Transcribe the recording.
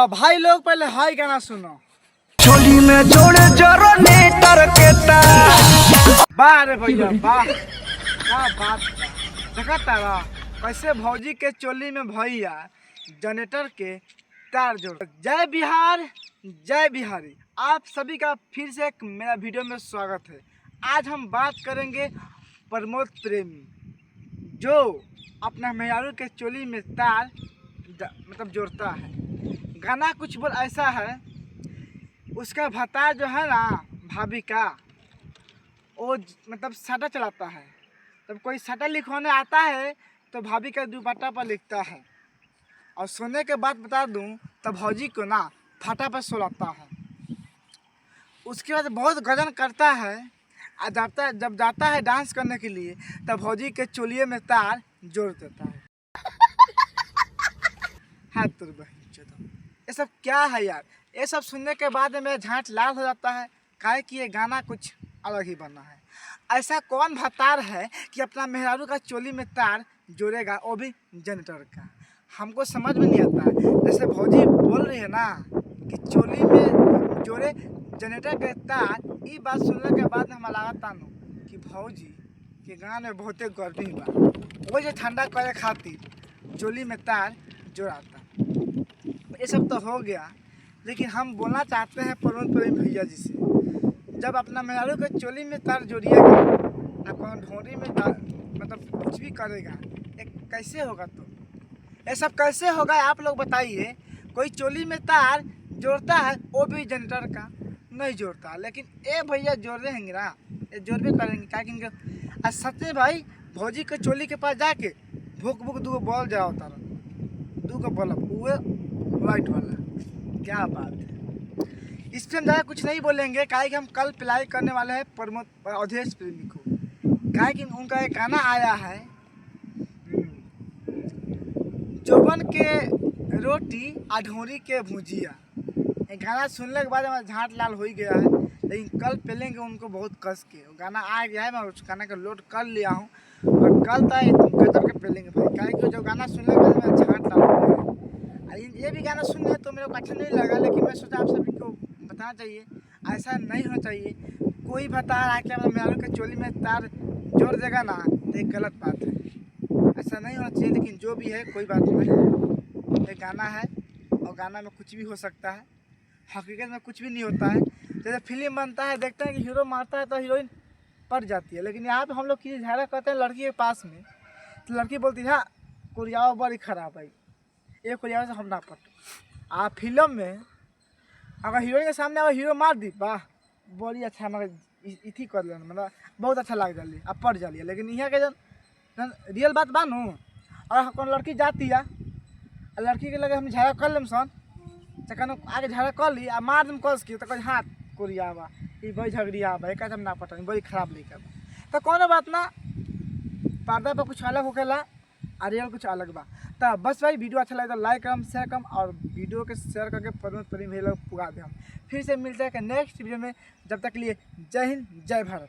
भाई लोग पहले हाई गाना सुनो। चोली में जोड़े जरो नेटर के वाह रे भैया वाह, क्या बात बा। देखा तारा कैसे भौजी के चोली में भैया जनरेटर के तार जोड़। जय बिहार जय बिहारी, आप सभी का फिर से एक मेरा वीडियो में स्वागत है। आज हम बात करेंगे प्रमोद प्रेमी जो अपना मेहरारू के चोली में तार मतलब जोड़ता है। गाना कुछ बोल ऐसा है, उसका भत्ता जो है ना भाभी का, वो मतलब साटा चलाता है। तब कोई साटा लिखवाने आता है तो भाभी का दुपट्टा पर लिखता है, और सोने के बाद बता दूं तब भौजी को ना फाटा पर सोलाता है। उसके बाद बहुत गजन करता है, जब जाता है डांस करने के लिए तब भौजी के चोलिए में तार जोड़ देता है। हाँ तो ये सब क्या है यार। ये सब सुनने के बाद मेरा झांट लाल हो जाता है, काहे कि ये गाना कुछ अलग ही बना है। ऐसा कौन भतार है कि अपना मेहरारू का चोली में तार जोड़ेगा, वो भी जनरेटर का। हमको समझ में नहीं आता है। जैसे भौजी बोल रही है ना कि चोली में जोड़े जनरेटर के तार, ये बात सुनने के बाद हम लागता नु कि भौजी के गाँव में बहुते गर्मी बा, वो जो ठंडा करे खातिर चोली में तार जोड़ाता। ये सब तो हो गया, लेकिन हम बोलना चाहते हैं प्रमोद प्रेमी भैया जी से, जब अपना मेहरारू के चोली में तार जोड़िएगा, अपना ढोरी में तार मतलब कुछ भी करेगा, एक कैसे होगा? तो ये सब कैसे होगा आप लोग बताइए। कोई चोली में तार जोड़ता है, वो भी जनरेटर का नहीं जोड़ता, लेकिन ये भैया जोड़ रहे हैं ना, ये जोड़ भी करेंगे क्या कहेंगे। आज सच में भाई भौजी के चोली के पास जाके भूख भूख दो बॉल जाओ तारा, दो को बल्ब हुए वाइट वाला, क्या बात है। इस पर हम ज़्यादा कुछ नहीं बोलेंगे, काहे कि हम कल पिलाई करने वाले हैं प्रमोद अवधेश प्रेमी को। काहे कि उनका एक गाना आया है, चौबन के रोटी अधूरी के भुजिया। एक गाना सुनने के बाद हमारा झांट लाल हो ही गया है, लेकिन कल पेलेंगे उनको बहुत कस के। गाना आ गया है, मैं उस गाना का लोड कर लिया हूँ और कल तक गजब के पेलेंगे भाई। काहे कि जो गाना सुनने के बाद मेरा झांट लाल हो गया है। ये भी गाना सुन रहे तो मेरे को अच्छा नहीं लगा, लेकिन मैं सोचा आप सभी को बताना चाहिए, ऐसा नहीं होना चाहिए। कोई भतार आके अपने मेहरारू के चोली में तार जोड़ देगा ना तो एक गलत बात है, ऐसा नहीं होना चाहिए। लेकिन जो भी है कोई बात नहीं, ये गाना है और गाना में कुछ भी हो सकता है, हकीकत में कुछ भी नहीं होता है। जैसे फिल्म बनता है, देखते हैं कि हीरो मारता है तो हीरोइन पट जाती है, लेकिन यहाँ पे हम लोग किसी झगड़ा करते हैं लड़की के पास में, तो लड़की बोलती है हाँ कोरियाओ बड़ी खराब है, एक कोरिया से हम ना पट। आ फिल्म में अगर हीरोइन के सामने अगर हीरो मार दी, वाह बड़ी अच्छा, मगर इथी कर लेना मतलब बहुत अच्छा लग जाली, अब पट जाली। लेकिन यहाँ के जन रियल बात बानू, और कौन लड़की जाती है लड़की के लगे हम झगड़ा कर लेम सन, चकन आगे झगड़ा कर ली आ मार दम कस की, तो कहीं हाथ कोरिया बा ये बड़ी झगड़िया बा, एक हम ना पटन बड़ी खराब लेकर बा, तो कौन बात ना। पर्दा पर कुछ अलग होकेला और रियल कुछ अलग बा। तो बस भाई वीडियो अच्छा लगे तो लाइक करम शेयर करम, और वीडियो के शेयर करके प्रमोद प्रेमी भैया लोग पुगा दे। हम फिर से मिलते हैं नेक्स्ट वीडियो में, जब तक के लिए जय हिंद जय भारत।